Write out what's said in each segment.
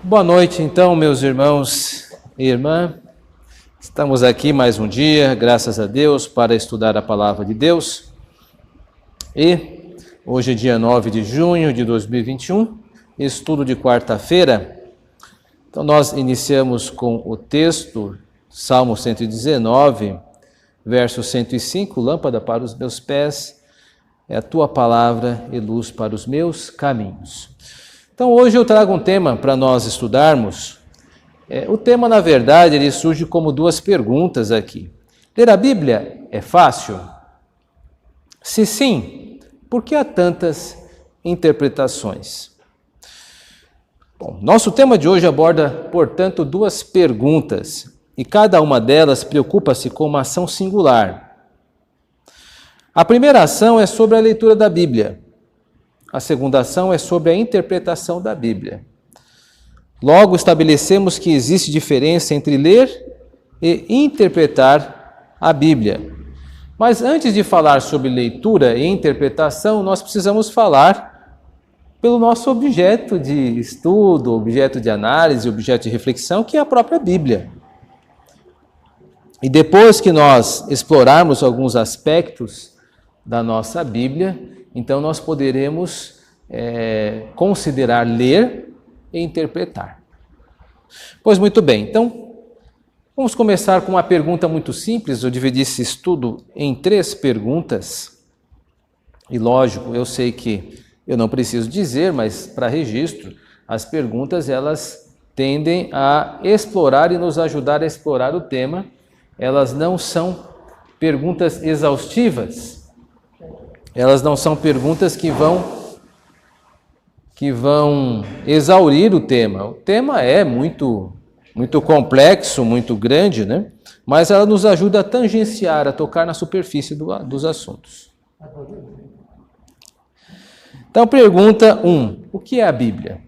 Boa noite, então, meus irmãos e irmã. Estamos aqui mais um dia, graças a Deus, para estudar a palavra de Deus. E hoje é dia 9 de junho de 2021, estudo de quarta-feira. Então, nós iniciamos com o texto, Salmo 119, verso 105, lâmpada para os meus pés, é a tua palavra e luz para os meus caminhos. Então, hoje eu trago um tema para nós estudarmos. O tema, na verdade, ele surge como duas perguntas aqui. Ler a Bíblia é fácil? Se sim, por que há tantas interpretações? Bom, nosso tema de hoje aborda, portanto, duas perguntas, e cada uma delas preocupa-se com uma ação singular. A primeira ação é sobre a leitura da Bíblia. A segunda ação é sobre a interpretação da Bíblia. Logo, estabelecemos que existe diferença entre ler e interpretar a Bíblia. Mas antes de falar sobre leitura e interpretação, nós precisamos falar pelo nosso objeto de estudo, objeto de análise, objeto de reflexão, que é a própria Bíblia. E depois que nós explorarmos alguns aspectos da nossa Bíblia, então nós poderemos considerar ler e interpretar. Pois muito bem, então vamos começar com uma pergunta muito simples. Eu dividi esse estudo em 3 perguntas. E lógico, eu sei que eu não preciso dizer, mas para registro, as perguntas elas tendem a explorar e nos ajudar a explorar o tema. Elas não são perguntas exaustivas. Elas não são perguntas que vão exaurir o tema. O tema é muito complexo, muito grande, né? Mas ela nos ajuda a tangenciar, a tocar na superfície dos assuntos. Então, pergunta 1. O que é a Bíblia?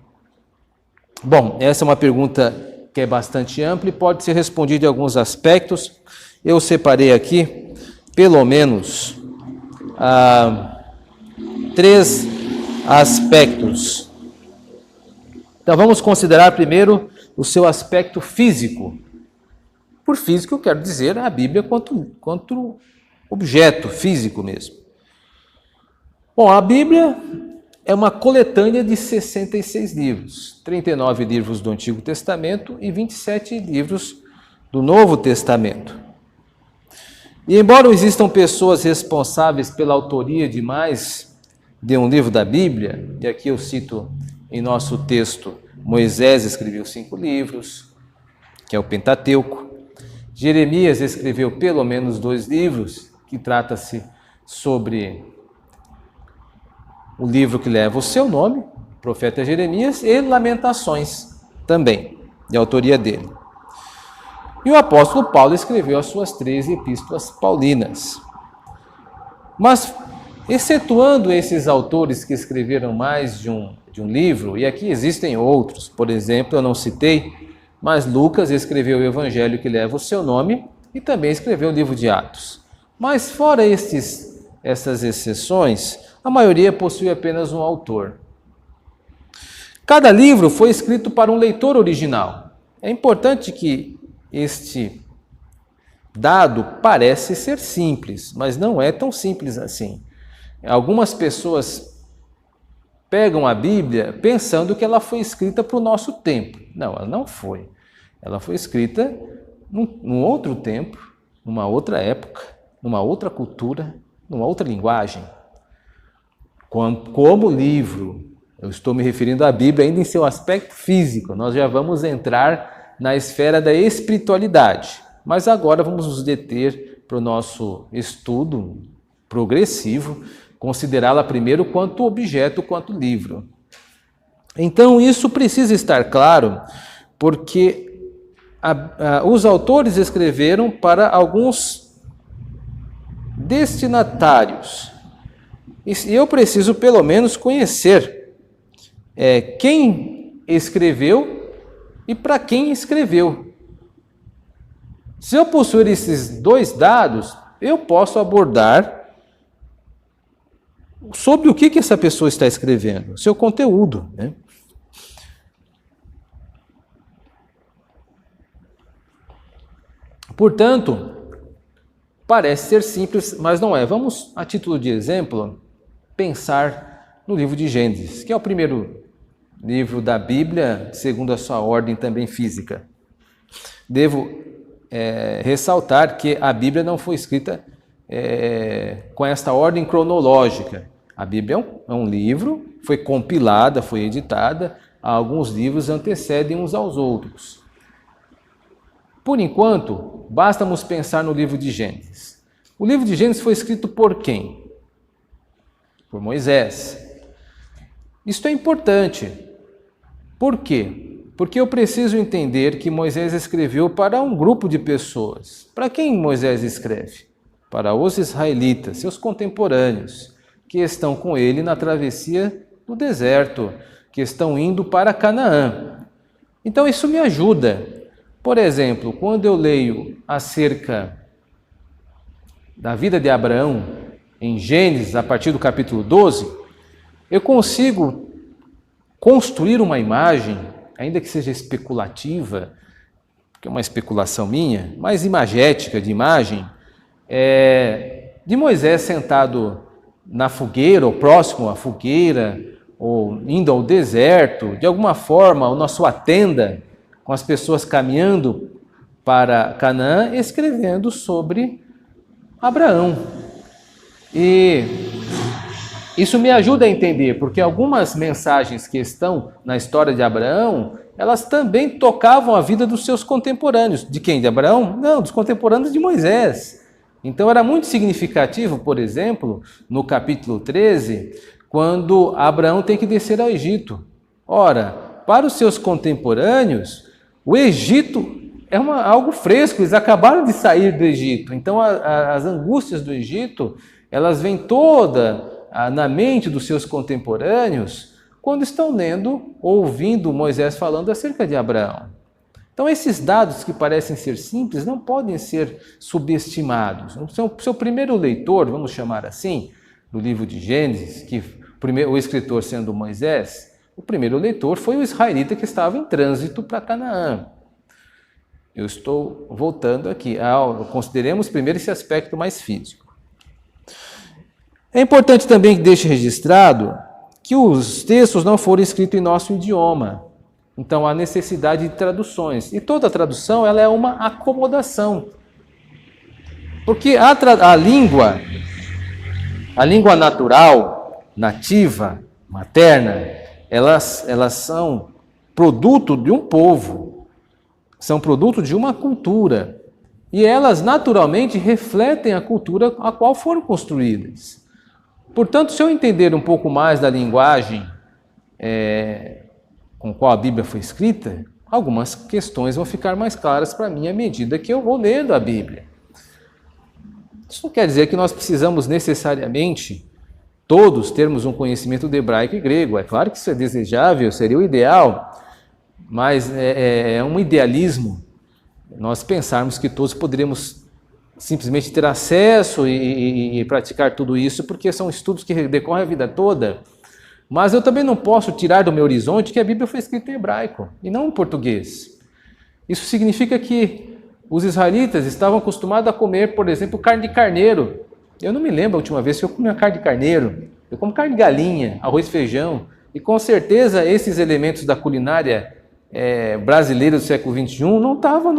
Bom, essa é uma pergunta que é bastante ampla e pode ser respondida em alguns aspectos. Eu separei aqui, pelo menos, 3 aspectos. Então vamos considerar primeiro o seu aspecto físico. Por físico eu quero dizer a Bíblia quanto objeto físico mesmo. Bom, a Bíblia é uma coletânea de 66 livros, 39 livros do Antigo Testamento e 27 livros do Novo Testamento. E embora existam pessoas responsáveis pela autoria de mais de um livro da Bíblia, e aqui eu cito em nosso texto, Moisés escreveu 5 livros, que é o Pentateuco. Jeremias escreveu pelo menos 2 livros, que trata-se sobre o livro que leva o seu nome, o profeta Jeremias, e Lamentações também, de autoria dele. E o apóstolo Paulo escreveu as suas 3 epístolas paulinas. Mas, excetuando esses autores que escreveram mais de um livro, e aqui existem outros, por exemplo, eu não citei, mas Lucas escreveu o evangelho que leva o seu nome e também escreveu o livro de Atos. Mas fora essas exceções, a maioria possui apenas um autor. Cada livro foi escrito para um leitor original. É importante que este dado parece ser simples, mas não é tão simples assim. Algumas pessoas pegam a Bíblia pensando que ela foi escrita para o nosso tempo. Não, ela não foi. Ela foi escrita num outro tempo, numa outra época, numa outra cultura, numa outra linguagem. Como livro, eu estou me referindo à Bíblia ainda em seu aspecto físico. Nós já vamos entrar na esfera da espiritualidade. Mas agora vamos nos deter para o nosso estudo progressivo, considerá-la primeiro quanto objeto, quanto livro. Então isso precisa estar claro, porque os autores escreveram para alguns destinatários. E eu preciso pelo menos conhecer quem escreveu e para quem escreveu. Se eu possuir esses 2 dados, eu posso abordar sobre o que essa pessoa está escrevendo, seu conteúdo, né? Portanto, parece ser simples, mas não é. Vamos, a título de exemplo, pensar no livro de Gênesis, que é o primeiro livro da Bíblia, segundo a sua ordem também física. Devo ressaltar que a Bíblia não foi escrita com esta ordem cronológica. A Bíblia é um livro, foi compilada, foi editada, alguns livros antecedem uns aos outros. Por enquanto, basta-nos pensar no livro de Gênesis. O livro de Gênesis foi escrito por quem? Por Moisés. Isto é importante. Por quê? Porque eu preciso entender que Moisés escreveu para um grupo de pessoas. Para quem Moisés escreve? Para os israelitas, seus contemporâneos, que estão com ele na travessia do deserto, que estão indo para Canaã. Então isso me ajuda. Por exemplo, quando eu leio acerca da vida de Abraão em Gênesis, a partir do capítulo 12, eu consigo construir uma imagem, ainda que seja especulativa, que é uma especulação minha, mas imagética de imagem, de Moisés sentado na fogueira, ou próximo à fogueira, ou indo ao deserto, de alguma forma, ou na sua tenda, com as pessoas caminhando para Canaã, escrevendo sobre Abraão. E isso me ajuda a entender, porque algumas mensagens que estão na história de Abraão, elas também tocavam a vida dos seus contemporâneos. De quem? De Abraão? Não, dos contemporâneos de Moisés. Então era muito significativo, por exemplo, no capítulo 13, quando Abraão tem que descer ao Egito. Ora, para os seus contemporâneos, o Egito é algo fresco, eles acabaram de sair do Egito. Então as angústias do Egito, elas vêm toda na mente dos seus contemporâneos quando estão lendo, ouvindo Moisés falando acerca de Abraão. Então esses dados que parecem ser simples não podem ser subestimados. O seu primeiro leitor, vamos chamar assim, do livro de Gênesis, que o escritor sendo Moisés, o primeiro leitor foi o israelita que estava em trânsito para Canaã. Eu estou voltando aqui. Consideremos primeiro esse aspecto mais físico. É importante também que deixe registrado que os textos não foram escritos em nosso idioma. Então há necessidade de traduções. E toda tradução ela é uma acomodação. Porque a língua natural, nativa, materna, elas são produto de um povo, são produto de uma cultura. E elas naturalmente refletem a cultura a qual foram construídas. Portanto, se eu entender um pouco mais da linguagem com qual a Bíblia foi escrita, algumas questões vão ficar mais claras para mim à medida que eu vou lendo a Bíblia. Isso não quer dizer que nós precisamos necessariamente todos termos um conhecimento de hebraico e grego. É claro que isso é desejável, seria o ideal, mas é um idealismo nós pensarmos que todos poderíamos simplesmente ter acesso e praticar tudo isso, porque são estudos que decorrem a vida toda. Mas eu também não posso tirar do meu horizonte que a Bíblia foi escrita em hebraico e não em português. Isso significa que os israelitas estavam acostumados a comer, por exemplo, carne de carneiro. Eu não me lembro a última vez que eu comi carne de carneiro. Eu como carne de galinha, arroz e feijão. E com certeza esses elementos da culinária brasileira do século XXI não estavam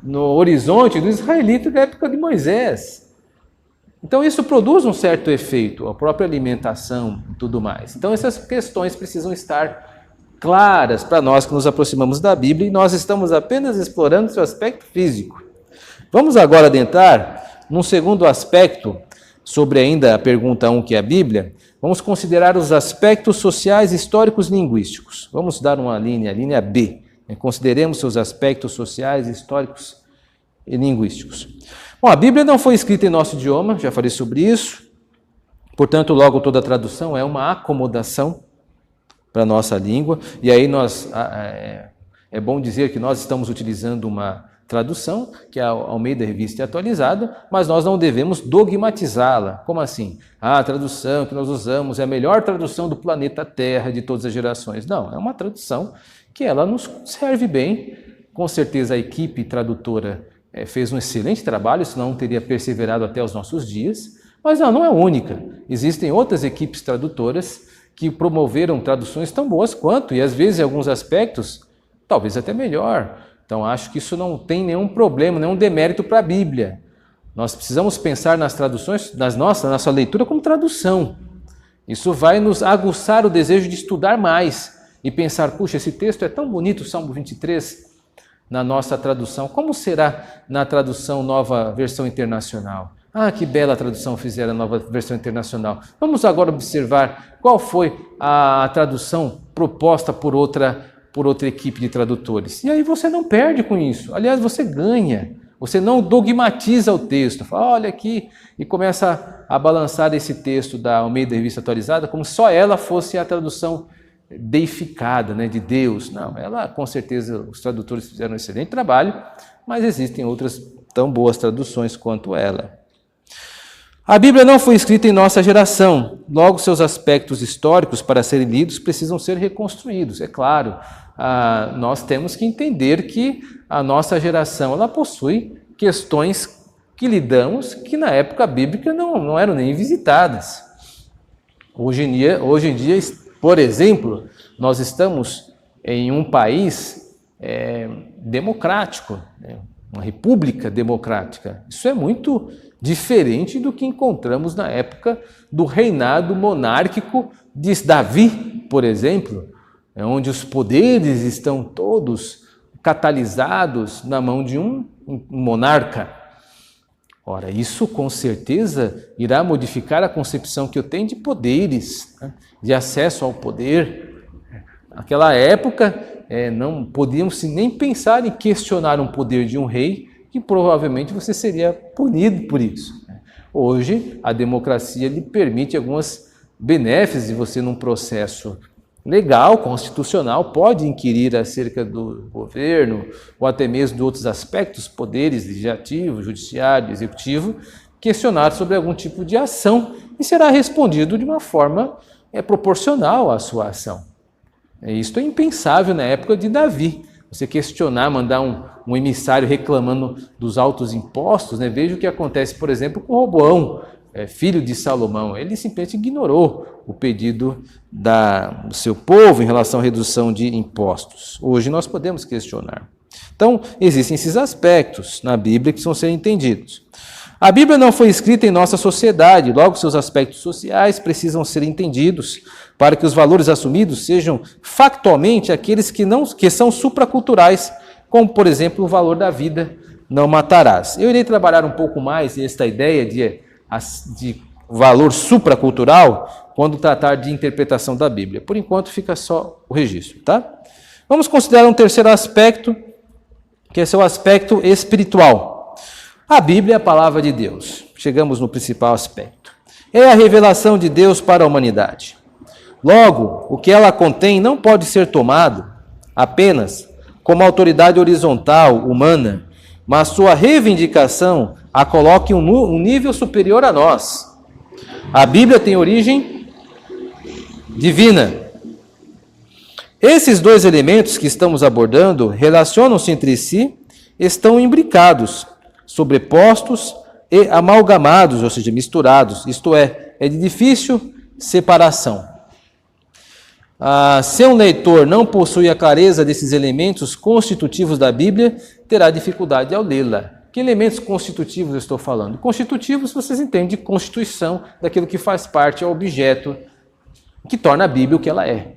no horizonte do israelita da época de Moisés. Então isso produz um certo efeito, a própria alimentação e tudo mais. Então essas questões precisam estar claras para nós que nos aproximamos da Bíblia e nós estamos apenas explorando seu aspecto físico. Vamos agora adentrar num segundo aspecto sobre ainda a pergunta 1, que é a Bíblia. Vamos considerar os aspectos sociais, históricos e linguísticos. Vamos dar uma linha, a linha B. Consideremos seus aspectos sociais, históricos e linguísticos. Bom, a Bíblia não foi escrita em nosso idioma, já falei sobre isso. Portanto, logo toda tradução é uma acomodação para a nossa língua. E aí é bom dizer que nós estamos utilizando uma tradução, que é a Almeida Revista Atualizada, mas nós não devemos dogmatizá-la. Como assim? A tradução que nós usamos é a melhor tradução do planeta Terra de todas as gerações. Não, é uma tradução que ela nos serve bem com certeza a equipe tradutora fez um excelente trabalho, senão não teria perseverado até os nossos dias, mas não é única. Existem outras equipes tradutoras que promoveram traduções tão boas quanto, e às vezes em alguns aspectos, talvez até melhor. Então acho que isso não tem nenhum problema, nenhum demérito para a Bíblia. Nós precisamos pensar nas traduções, na nossa leitura como tradução. Isso vai nos aguçar o desejo de estudar mais e pensar, puxa, esse texto é tão bonito, o Salmo 23, na nossa tradução. Como será na tradução Nova Versão Internacional? Ah, que bela tradução fizeram a Nova Versão Internacional. Vamos agora observar qual foi a tradução proposta por outra equipe de tradutores. E aí você não perde com isso. Aliás, você ganha. Você não dogmatiza o texto. Fala, olha aqui, e começa a balançar esse texto da Almeida Revista Atualizada como se só ela fosse a tradução deificada, né, de Deus. Não, ela, com certeza, os tradutores fizeram um excelente trabalho, mas existem outras tão boas traduções quanto ela. A Bíblia não foi escrita em nossa geração, logo seus aspectos históricos para serem lidos precisam ser reconstruídos. É claro, nós temos que entender que a nossa geração ela possui questões que lidamos que na época bíblica não eram nem visitadas. Hoje em dia, por exemplo, nós estamos em um país democrático, né? Uma república democrática. Isso é muito diferente do que encontramos na época do reinado monárquico de Davi, por exemplo, onde os poderes estão todos catalisados na mão de um monarca. Ora, isso com certeza irá modificar a concepção que eu tenho de poderes, né? De acesso ao poder. Naquela época, não podíamos nem pensar em questionar um poder de um rei, que provavelmente você seria punido por isso. Hoje, a democracia lhe permite algumas benéficos de você, num processo legal, constitucional, pode inquirir acerca do governo ou até mesmo de outros aspectos, poderes legislativo, judiciário, executivo, questionar sobre algum tipo de ação e será respondido de uma forma proporcional à sua ação. Isto é impensável na época de Davi. Você questionar, mandar um emissário reclamando dos altos impostos, né? Veja o que acontece, por exemplo, com Roboão, filho de Salomão. Ele simplesmente ignorou o pedido do seu povo em relação à redução de impostos. Hoje nós podemos questionar. Então, existem esses aspectos na Bíblia que precisam ser entendidos. A Bíblia não foi escrita em nossa sociedade, logo seus aspectos sociais precisam ser entendidos para que os valores assumidos sejam factualmente aqueles que são supraculturais, como, por exemplo, o valor da vida, não matarás. Eu irei trabalhar um pouco mais esta ideia de valor supracultural quando tratar de interpretação da Bíblia. Por enquanto, fica só o registro, tá? Vamos considerar um terceiro aspecto, que é seu aspecto espiritual. A Bíblia é a palavra de Deus. Chegamos no principal aspecto. É a revelação de Deus para a humanidade. Logo, o que ela contém não pode ser tomado apenas como autoridade horizontal, humana, mas sua reivindicação a coloca em um nível superior a nós. A Bíblia tem origem divina. Esses dois elementos que estamos abordando relacionam-se entre si, estão imbricados, sobrepostos e amalgamados, ou seja, misturados. Isto é de difícil separação. Se um leitor não possui a clareza desses elementos constitutivos da Bíblia, terá dificuldade ao lê-la. Que elementos constitutivos eu estou falando? Constitutivos, vocês entendem, de constituição daquilo que faz parte, é o objeto que torna a Bíblia o que ela é.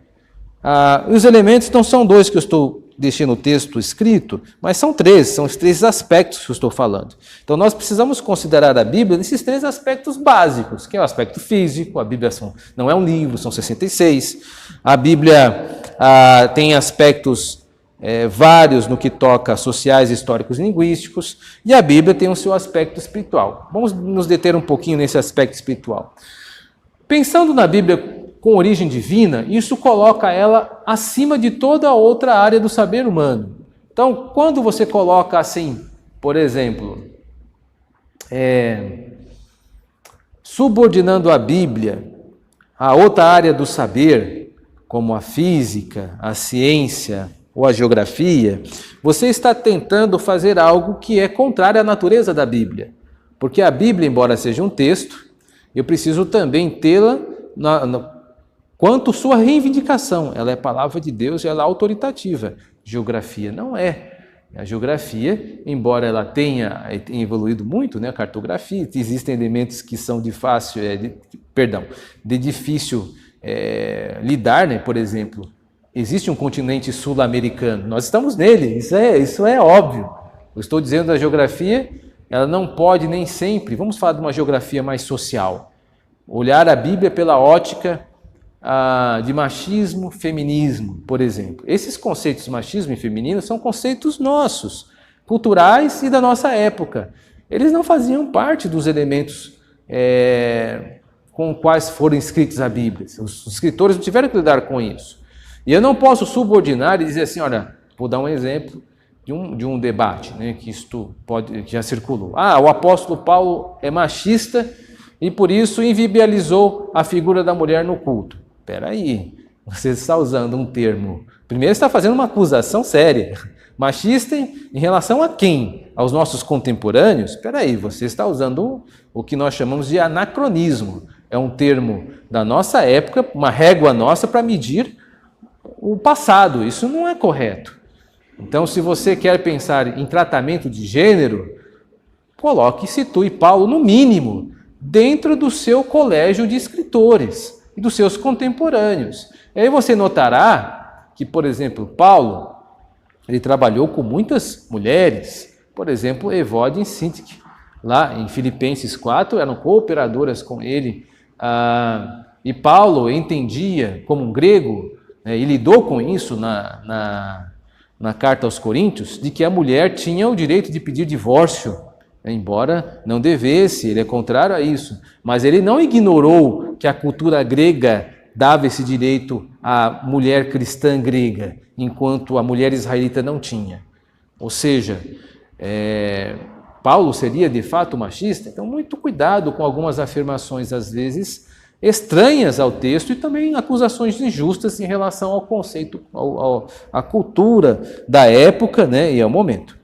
Os elementos não são dois que eu estou deixando o texto escrito, mas são três, são os três aspectos que eu estou falando. Então nós precisamos considerar a Bíblia nesses três aspectos básicos, que é o aspecto físico. A Bíblia não é um livro, são 66. A Bíblia tem aspectos vários no que toca a sociais, históricos e linguísticos, e a Bíblia tem o seu aspecto espiritual. Vamos nos deter um pouquinho nesse aspecto espiritual. Pensando na Bíblia com origem divina, isso coloca ela acima de toda a outra área do saber humano. Então, quando você coloca assim, por exemplo, subordinando a Bíblia a outra área do saber, como a física, a ciência, ou a geografia, você está tentando fazer algo que é contrário à natureza da Bíblia. Porque a Bíblia, embora seja um texto, eu preciso também tê-la quanto sua reivindicação. Ela é palavra de Deus e ela é autoritativa. Geografia não é. A geografia, embora ela tenha evoluído muito, né, a cartografia, existem elementos que são de difícil lidar, né? Por exemplo, existe um continente sul-americano, nós estamos nele, isso é óbvio. Eu estou dizendo da geografia, ela não pode nem sempre, vamos falar de uma geografia mais social, olhar a Bíblia pela ótica de machismo, feminismo, por exemplo. Esses conceitos machismo e feminino são conceitos nossos, culturais e da nossa época. Eles não faziam parte dos elementos com quais foram escritos a Bíblia. Os escritores não tiveram que lidar com isso. E eu não posso subordinar e dizer assim, olha, vou dar um exemplo de um debate, né, que já circulou. O apóstolo Paulo é machista e por isso invibializou a figura da mulher no culto. Espera aí, você está usando um termo... Primeiro, você está fazendo uma acusação séria. Machista em relação a quem? Aos nossos contemporâneos? Espera aí, você está usando o que nós chamamos de anacronismo. É um termo da nossa época, uma régua nossa para medir o passado. Isso não é correto. Então, se você quer pensar em tratamento de gênero, coloque e situe Paulo, no mínimo, dentro do seu colégio de escritores e dos seus contemporâneos. E aí você notará que, por exemplo, Paulo, ele trabalhou com muitas mulheres, por exemplo, Evode e Sintique, lá em Filipenses 4, eram cooperadoras com ele, e Paulo entendia como um grego, né, e lidou com isso na carta aos Coríntios, de que a mulher tinha o direito de pedir divórcio, embora não devesse, ele é contrário a isso, mas ele não ignorou que a cultura grega dava esse direito à mulher cristã grega, enquanto a mulher israelita não tinha. Ou seja, Paulo seria de fato machista? Então, muito cuidado com algumas afirmações, às vezes, estranhas ao texto e também acusações injustas em relação ao conceito, à cultura da época, né, e ao momento.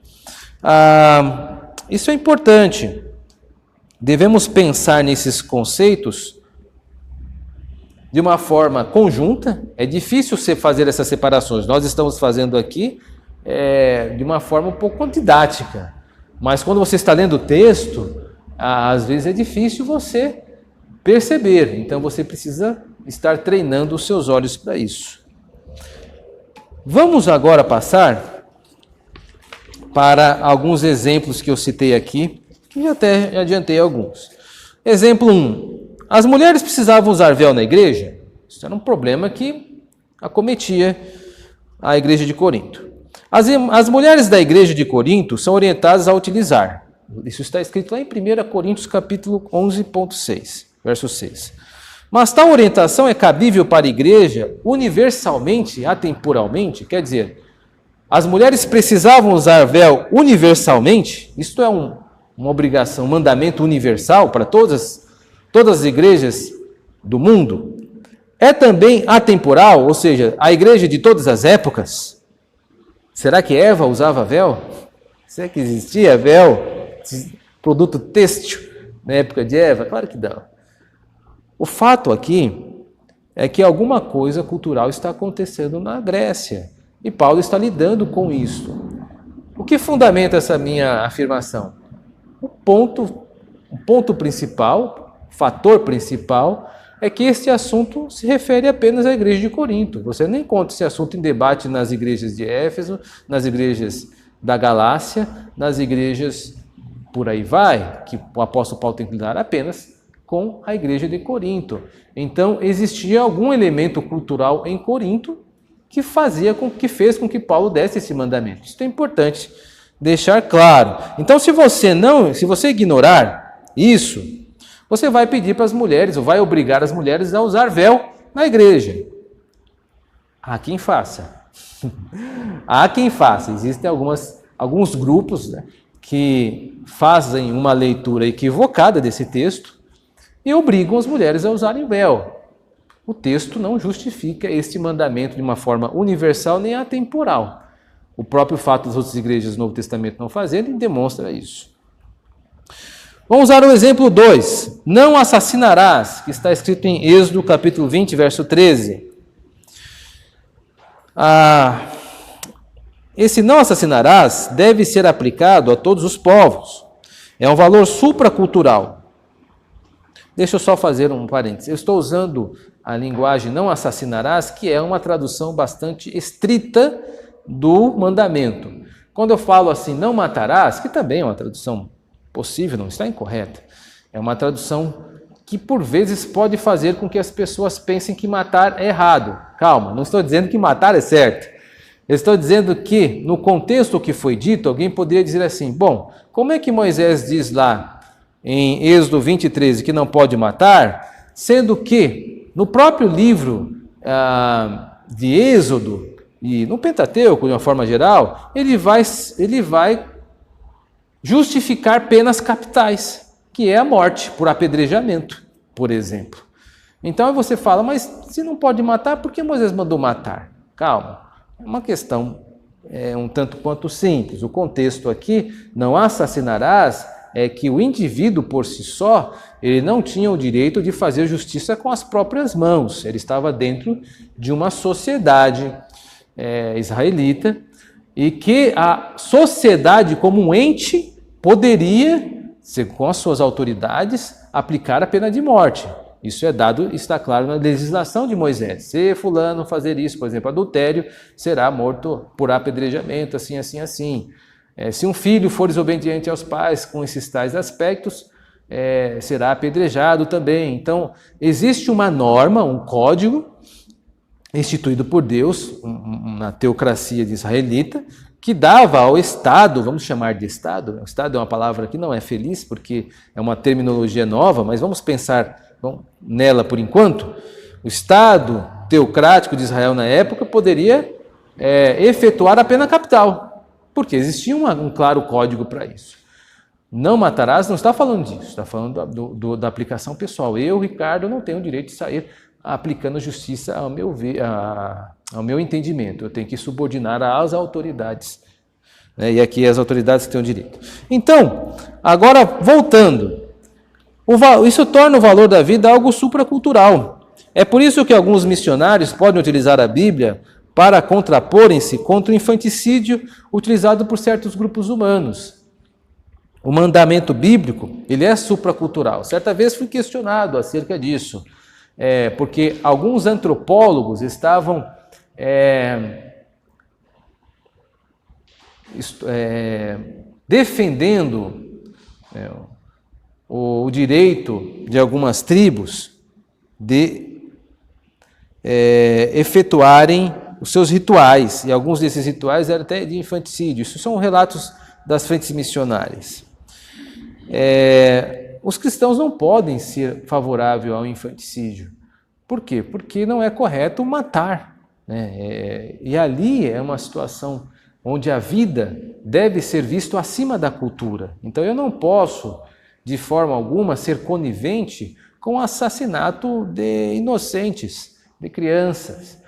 Isso é importante. Devemos pensar nesses conceitos de uma forma conjunta. É difícil fazer essas separações. Nós estamos fazendo aqui de uma forma um pouco didática. Mas quando você está lendo o texto, às vezes é difícil você perceber. Então você precisa estar treinando os seus olhos para isso. Vamos agora passar para alguns exemplos que eu citei aqui, que até adiantei alguns. Exemplo 1. As mulheres precisavam usar véu na igreja? Isso era um problema que acometia a igreja de Corinto. As mulheres da igreja de Corinto são orientadas a utilizar. Isso está escrito lá em 1 Coríntios capítulo 11.6, verso 6. Mas tal orientação é cabível para a igreja universalmente, atemporalmente, quer dizer, as mulheres precisavam usar véu universalmente, isto é uma obrigação, um mandamento universal para todas as igrejas do mundo. É também atemporal, ou seja, a igreja de todas as épocas. Será que Eva usava véu? Será que existia véu, produto têxtil, na época de Eva? Claro que não. O fato aqui é que alguma coisa cultural está acontecendo na Grécia. E Paulo está lidando com isso. O que fundamenta essa minha afirmação? O ponto principal, o fator principal, é que este assunto se refere apenas à igreja de Corinto. Você não encontra esse assunto em debate nas igrejas de Éfeso, nas igrejas da Galácia, nas igrejas por aí vai, que o apóstolo Paulo tem que lidar apenas com a igreja de Corinto. Então, existia algum elemento cultural em Corinto que fez com que Paulo desse esse mandamento. Isso é importante deixar claro. Então, se você ignorar isso, você vai pedir para as mulheres, ou vai obrigar as mulheres a usar véu na igreja. Há quem faça. Há quem faça. Existem alguns grupos, né, que fazem uma leitura equivocada desse texto e obrigam as mulheres a usarem véu. O texto não justifica este mandamento de uma forma universal nem atemporal. o próprio fato das outras igrejas do Novo Testamento não fazerem demonstra isso. Vamos usar o exemplo 2. Não assassinarás, que está escrito em Êxodo capítulo 20, verso 13. Esse não assassinarás deve ser aplicado a todos os povos. É um valor supracultural. Deixa eu só fazer um parênteses. Eu estou usando a linguagem não assassinarás, que é uma tradução bastante estrita do mandamento. Quando eu falo assim, não matarás, que também é uma tradução possível, não está incorreta. É uma tradução que por vezes pode fazer com que as pessoas pensem que matar é errado. Calma, não estou dizendo que matar é certo. Eu estou dizendo que, no contexto que foi dito, alguém poderia dizer assim, bom, como é que Moisés diz lá em Êxodo 20, 13 que não pode matar, sendo que no próprio livro de Êxodo e no Pentateuco, de uma forma geral, ele vai justificar penas capitais, que é a morte por apedrejamento, por exemplo. Então você fala, mas se não pode matar, por que Moisés mandou matar? Calma, é uma questão um tanto quanto simples. O contexto aqui, não assassinarás, é que o indivíduo por si só, ele não tinha o direito de fazer justiça com as próprias mãos. Ele estava dentro de uma sociedade israelita, e que a sociedade como um ente poderia, com as suas autoridades, aplicar a pena de morte. Isso está claro na legislação de Moisés. Se fulano fazer isso, por exemplo, adultério, será morto por apedrejamento, assim, assim, assim. Se um filho for desobediente aos pais com esses tais aspectos, será apedrejado também. Então, existe uma norma, um código, instituído por Deus, na teocracia de israelita, que dava ao Estado, vamos chamar de Estado, o Estado é uma palavra que não é feliz, porque é uma terminologia nova, mas vamos pensar nela por enquanto. O Estado teocrático de Israel na época poderia efetuar a pena capital, porque existia um claro código para isso. Não matarás não está falando disso, está falando da aplicação pessoal. Eu, Ricardo, não tenho o direito de sair aplicando justiça ao meu entendimento. Eu tenho que subordinar às autoridades. E aqui as autoridades têm o direito. Então, agora voltando. Isso torna o valor da vida algo supracultural. É por isso que alguns missionários podem utilizar a Bíblia para contraporem-se contra o infanticídio utilizado por certos grupos humanos. O mandamento bíblico, ele é supracultural. Certa vez fui questionado acerca disso. Porque alguns antropólogos estavam defendendo o direito de algumas tribos de efetuarem os seus rituais, e alguns desses rituais eram até de infanticídio. Isso são relatos das frentes missionárias. Os cristãos não podem ser favoráveis ao infanticídio. Por quê? Porque não é correto matar. E ali é uma situação onde a vida deve ser vista acima da cultura. Então eu não posso, de forma alguma, ser conivente com o assassinato de inocentes, de crianças.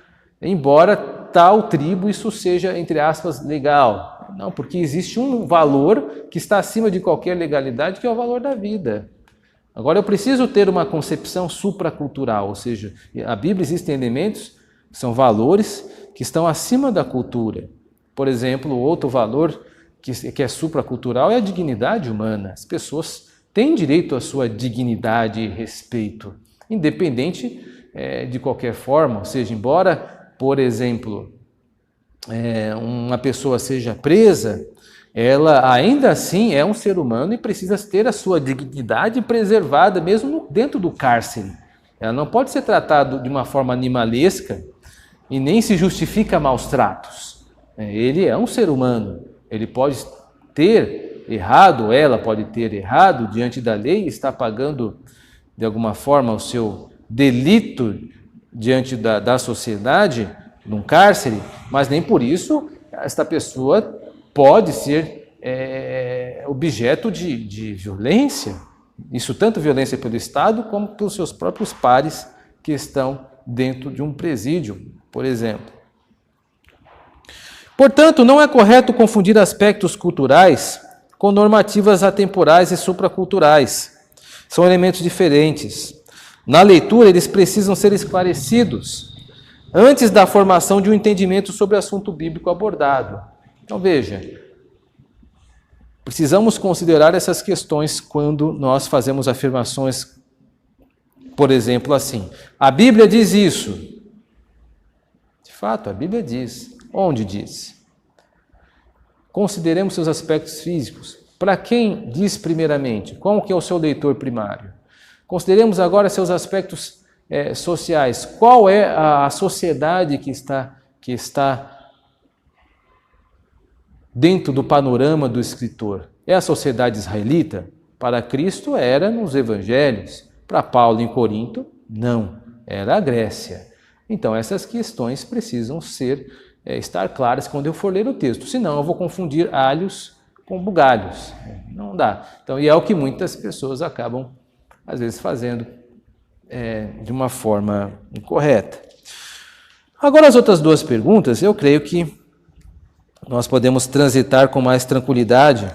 Embora tal tribo isso seja, entre aspas, legal. Não, porque existe um valor que está acima de qualquer legalidade, que é o valor da vida. Agora, eu preciso ter uma concepção supracultural, ou seja, a Bíblia existem elementos, que são valores, que estão acima da cultura. Por exemplo, outro valor que é supracultural é a dignidade humana. As pessoas têm direito à sua dignidade e respeito, independente de qualquer forma. Ou seja, embora, por exemplo, uma pessoa seja presa, ela ainda assim é um ser humano e precisa ter a sua dignidade preservada, mesmo dentro do cárcere. Ela não pode ser tratada de uma forma animalesca e nem se justifica maus tratos. Ele é um ser humano, ele pode ter errado, ela pode ter errado diante da lei, está pagando de alguma forma o seu delito diante da sociedade, num cárcere, mas nem por isso esta pessoa pode ser objeto de violência. Isso tanto violência pelo Estado como pelos seus próprios pares que estão dentro de um presídio, por exemplo. Portanto, não é correto confundir aspectos culturais com normativas atemporais e supraculturais. São elementos diferentes. Na leitura, eles precisam ser esclarecidos antes da formação de um entendimento sobre o assunto bíblico abordado. Então, veja, precisamos considerar essas questões quando nós fazemos afirmações, por exemplo, assim: a Bíblia diz isso. De fato, a Bíblia diz. Onde diz? Consideremos seus aspectos físicos. Para quem diz primeiramente? Qual que é o seu leitor primário? Consideremos agora seus aspectos sociais. Qual é a sociedade que está dentro do panorama do escritor? É a sociedade israelita? Para Cristo era nos evangelhos. Para Paulo em Corinto, não. Era a Grécia. Então essas questões precisam estar claras quando eu for ler o texto. Senão eu vou confundir alhos com bugalhos. Não dá. Então, e é o que muitas pessoas acabam, às vezes, fazendo de uma forma incorreta. Agora, as outras duas perguntas, eu creio que nós podemos transitar com mais tranquilidade,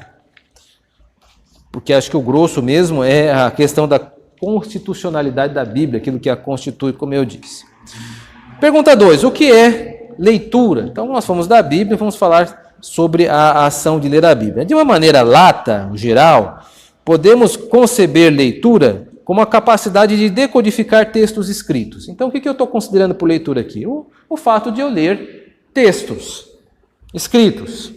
porque acho que o grosso mesmo é a questão da constitucionalidade da Bíblia, aquilo que a constitui, como eu disse. Pergunta 2, o que é leitura? Então, nós fomos da Bíblia e vamos falar sobre a ação de ler a Bíblia. De uma maneira lata, geral, podemos conceber leitura como a capacidade de decodificar textos escritos. Então, o que eu estou considerando por leitura aqui? O fato de eu ler textos escritos.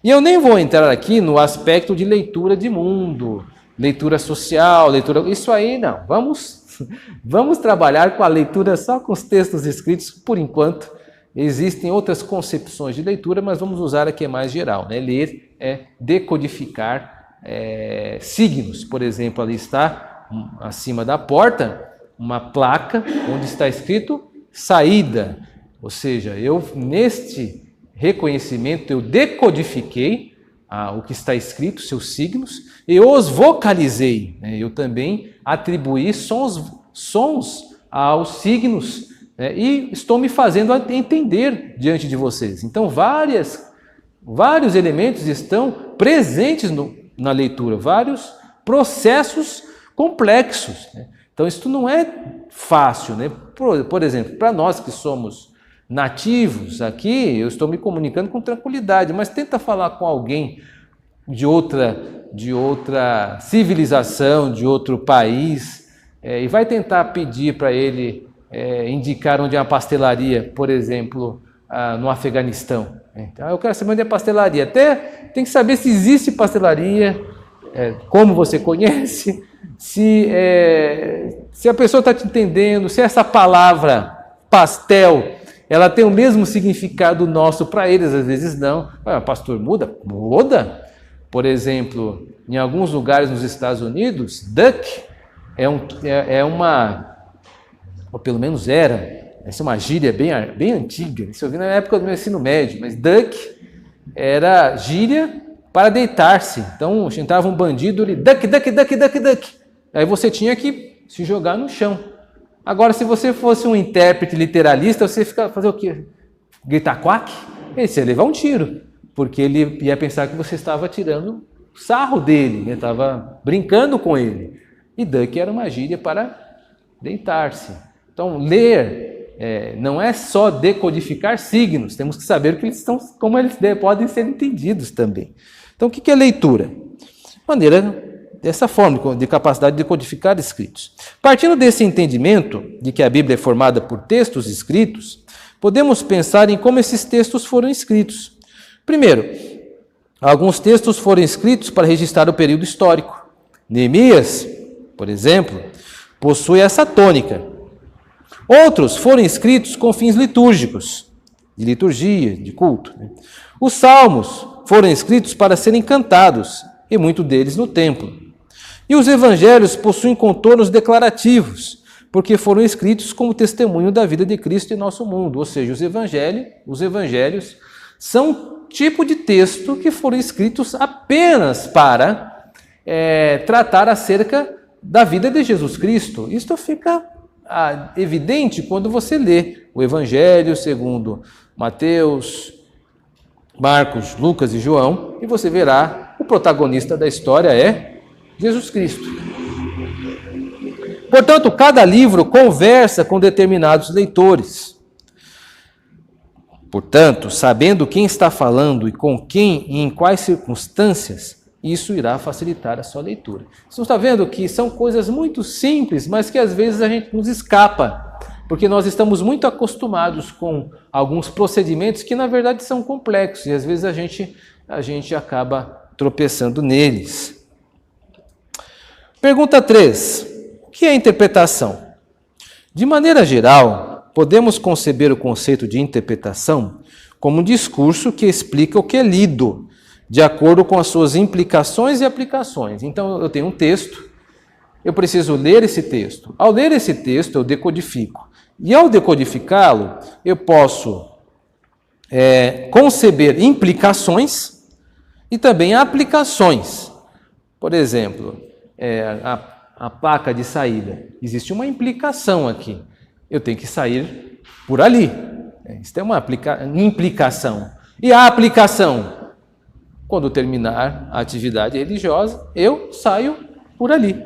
E eu nem vou entrar aqui no aspecto de leitura de mundo, leitura social, leitura... Isso aí não. Vamos trabalhar com a leitura só com os textos escritos, por enquanto. Existem outras concepções de leitura, mas vamos usar aqui mais geral. Né? Ler é decodificar signos. Por exemplo, ali está, acima da porta, uma placa onde está escrito saída. Ou seja, neste reconhecimento, eu decodifiquei o que está escrito, seus signos, e os vocalizei. Né? Eu também atribuí sons aos signos, e estou me fazendo entender diante de vocês. Então, vários elementos estão presentes na leitura, vários processos complexos. Né? Então, isso não é fácil. Né? Por exemplo, para nós que somos nativos aqui, eu estou me comunicando com tranquilidade, mas tenta falar com alguém de outra civilização, de outro país, e vai tentar pedir para ele indicar onde é uma pastelaria, por exemplo, no Afeganistão. Então, eu quero saber onde é a pastelaria. Até tem que saber se existe pastelaria, como você conhece, se a pessoa está te entendendo, se essa palavra pastel, ela tem o mesmo significado nosso para eles, às vezes não. Pastor, muda? Muda. Por exemplo, em alguns lugares nos Estados Unidos, duck é uma... ou pelo menos essa é uma gíria bem antiga, isso eu vi na época do meu ensino médio, mas duck era gíria para deitar-se. Então, entrava um bandido, ele duck, duck, duck, duck, duck. Aí você tinha que se jogar no chão. Agora, se você fosse um intérprete literalista, você ia fazer o quê? Gritar quack? Você ia levar um tiro, porque ele ia pensar que você estava tirando sarro dele, estava brincando com ele. E duck era uma gíria para deitar-se. Então, ler não é só decodificar signos, temos que saber como eles podem ser entendidos também. Então, o que é leitura? Dessa forma, de capacidade de decodificar escritos. Partindo desse entendimento de que a Bíblia é formada por textos escritos, podemos pensar em como esses textos foram escritos. Primeiro, alguns textos foram escritos para registrar o período histórico. Neemias, por exemplo, possui essa tônica. Outros foram escritos com fins litúrgicos, de liturgia, de culto. Os salmos foram escritos para serem cantados, e muitos deles no templo. E os evangelhos possuem contornos declarativos, porque foram escritos como testemunho da vida de Cristo em nosso mundo. Ou seja, os evangelhos são um tipo de texto que foram escritos apenas para tratar acerca da vida de Jesus Cristo. Isto fica evidente quando você lê o Evangelho segundo Mateus, Marcos, Lucas e João, e você verá o protagonista da história é Jesus Cristo. Portanto, cada livro conversa com determinados leitores. Portanto, sabendo quem está falando e com quem e em quais circunstâncias, isso irá facilitar a sua leitura. Você está vendo que são coisas muito simples, mas que às vezes a gente nos escapa, porque nós estamos muito acostumados com alguns procedimentos que na verdade são complexos e às vezes a gente acaba tropeçando neles. Pergunta 3. O que é interpretação? De maneira geral, podemos conceber o conceito de interpretação como um discurso que explica o que é lido, de acordo com as suas implicações e aplicações. Então, eu tenho um texto, eu preciso ler esse texto. Ao ler esse texto, eu decodifico. E ao decodificá-lo, eu posso conceber implicações e também aplicações. Por exemplo, a placa de saída. Existe uma implicação aqui. Eu tenho que sair por ali. Isso é uma implicação. E a aplicação? Quando terminar a atividade religiosa, eu saio por ali.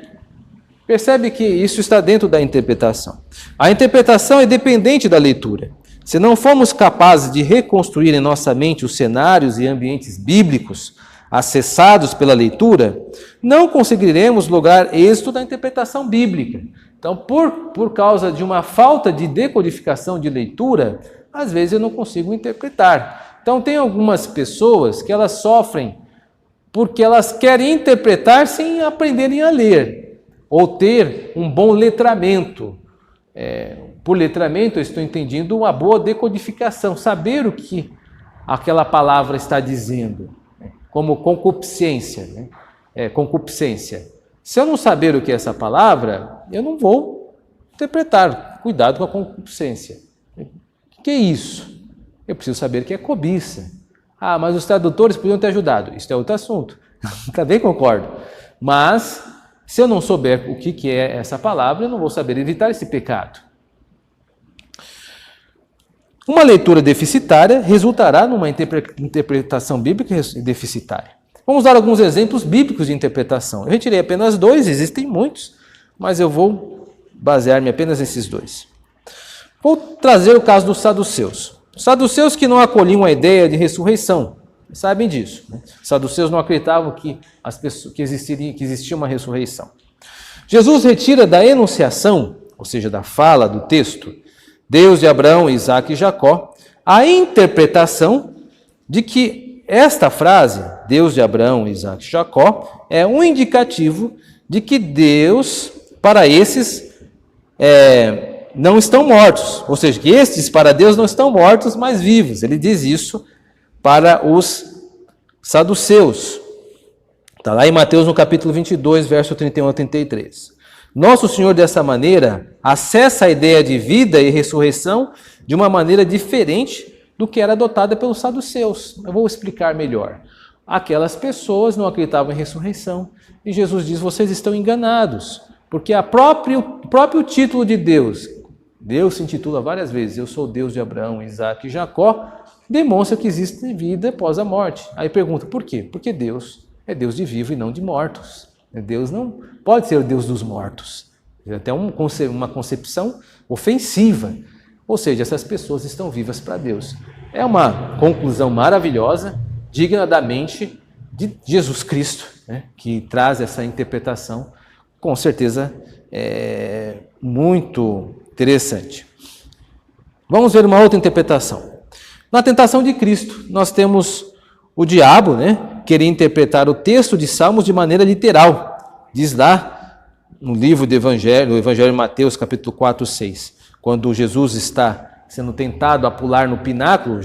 Percebe que isso está dentro da interpretação. A interpretação é dependente da leitura. Se não formos capazes de reconstruir em nossa mente os cenários e ambientes bíblicos acessados pela leitura, não conseguiremos lograr êxito na interpretação bíblica. Então, por causa de uma falta de decodificação de leitura, às vezes eu não consigo interpretar. Então, tem algumas pessoas que elas sofrem porque elas querem interpretar sem aprenderem a ler, ou ter um bom letramento. Por letramento, eu estou entendendo uma boa decodificação, saber o que aquela palavra está dizendo, como concupiscência. Concupiscência. Se eu não saber o que é essa palavra, eu não vou interpretar. Cuidado com a concupiscência. O que é isso? Eu preciso saber o que é cobiça. Mas os tradutores podiam ter ajudado. Isso é outro assunto. Também concordo. Mas, se eu não souber o que é essa palavra, eu não vou saber evitar esse pecado. Uma leitura deficitária resultará numa interpretação bíblica deficitária. Vamos dar alguns exemplos bíblicos de interpretação. Eu retirei apenas 2, existem muitos, mas eu vou basear-me apenas nesses 2. Vou trazer o caso dos saduceus. Os saduceus que não acolhiam a ideia de ressurreição, sabem disso. Os saduceus não acreditavam que existia uma ressurreição. Jesus retira da enunciação, ou seja, da fala do texto, Deus de Abraão, Isaque e Jacó, a interpretação de que esta frase, Deus de Abraão, Isaque e Jacó, é um indicativo de que Deus, para esses, não estão mortos. Ou seja, que estes, para Deus, não estão mortos, mas vivos. Ele diz isso para os saduceus. Está lá em Mateus, no capítulo 22, verso 31 a 33. Nosso Senhor, dessa maneira, acessa a ideia de vida e ressurreição de uma maneira diferente do que era adotada pelos saduceus. Eu vou explicar melhor. Aquelas pessoas não acreditavam em ressurreição. E Jesus diz, vocês estão enganados. Porque o próprio título de Deus se intitula várias vezes, eu sou Deus de Abraão, Isaque e Jacó, demonstra que existe vida após a morte. Aí pergunta, por quê? Porque Deus é Deus de vivos e não de mortos. Deus não pode ser o Deus dos mortos. É até uma concepção ofensiva. Ou seja, essas pessoas estão vivas para Deus. É uma conclusão maravilhosa, digna da mente de Jesus Cristo, que traz essa interpretação, com certeza muito interessante. Vamos ver uma outra interpretação. Na tentação de Cristo, nós temos o diabo, querer interpretar o texto de Salmos de maneira literal. Diz lá no livro do Evangelho de Mateus, capítulo 4, 6, quando Jesus está sendo tentado a pular no pináculo,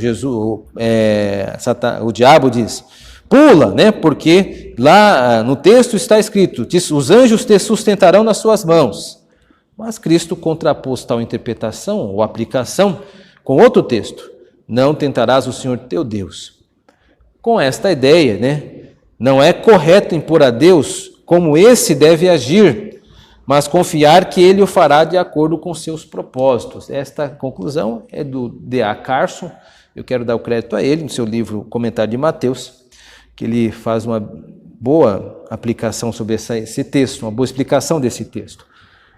o diabo diz, pula, porque lá no texto está escrito, os anjos te sustentarão nas suas mãos. Mas Cristo contrapôs tal interpretação ou aplicação com outro texto, não tentarás o Senhor teu Deus. Com esta ideia, não é correto impor a Deus como esse deve agir, mas confiar que ele o fará de acordo com seus propósitos. Esta conclusão é do D.A. Carson, Eu quero dar o crédito a ele, no seu livro Comentário de Mateus, que ele faz uma boa aplicação sobre esse texto, uma boa explicação desse texto.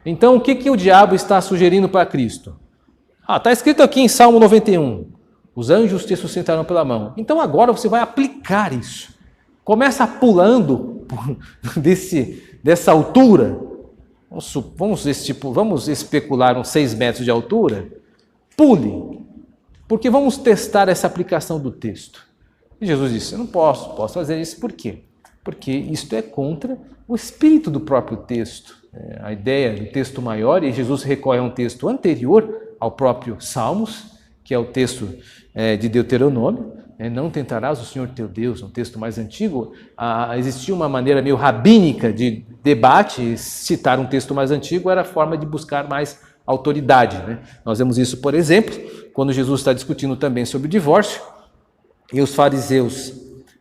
Então, o que o diabo está sugerindo para Cristo? Está escrito aqui em Salmo 91, os anjos te sustentarão pela mão. Então, agora você vai aplicar isso. Começa pulando dessa altura. Vamos especular uns 6 metros de altura. Pule, porque vamos testar essa aplicação do texto. E Jesus disse, eu não posso fazer isso. Por quê? Porque isto é contra o espírito do próprio texto. A ideia do texto maior, e Jesus recorre a um texto anterior ao próprio Salmos, que é o texto de Deuteronômio, não tentarás o Senhor teu Deus, um texto mais antigo. Existia uma maneira meio rabínica de debate, e citar um texto mais antigo era a forma de buscar mais autoridade. Nós vemos isso, por exemplo, quando Jesus está discutindo também sobre o divórcio, e os fariseus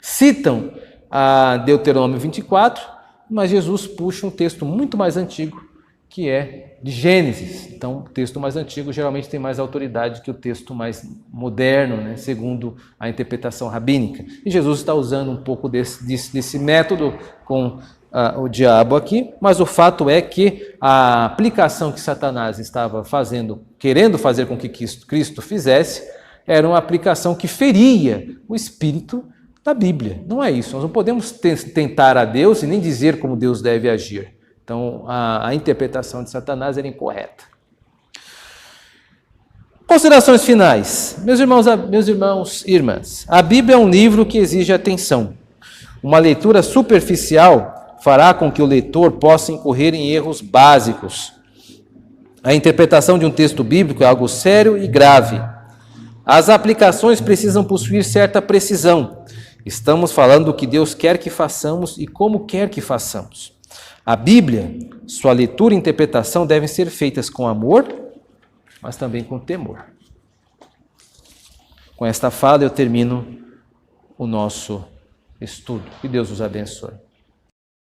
citam a Deuteronômio 24, mas Jesus puxa um texto muito mais antigo, que é de Gênesis. Então, o texto mais antigo geralmente tem mais autoridade que o texto mais moderno, segundo a interpretação rabínica. E Jesus está usando um pouco desse método com o diabo aqui, mas o fato é que a aplicação que Satanás estava querendo fazer com que Cristo fizesse, era uma aplicação que feria o espírito da Bíblia. Não é isso. Nós não podemos tentar a Deus e nem dizer como Deus deve agir. Então, a interpretação de Satanás era incorreta. Considerações finais. Meus irmãos e irmãs, a Bíblia é um livro que exige atenção. Uma leitura superficial fará com que o leitor possa incorrer em erros básicos. A interpretação de um texto bíblico é algo sério e grave. As aplicações precisam possuir certa precisão. Estamos falando do que Deus quer que façamos e como quer que façamos. A Bíblia, sua leitura e interpretação devem ser feitas com amor, mas também com temor. Com esta fala eu termino o nosso estudo. Que Deus os abençoe.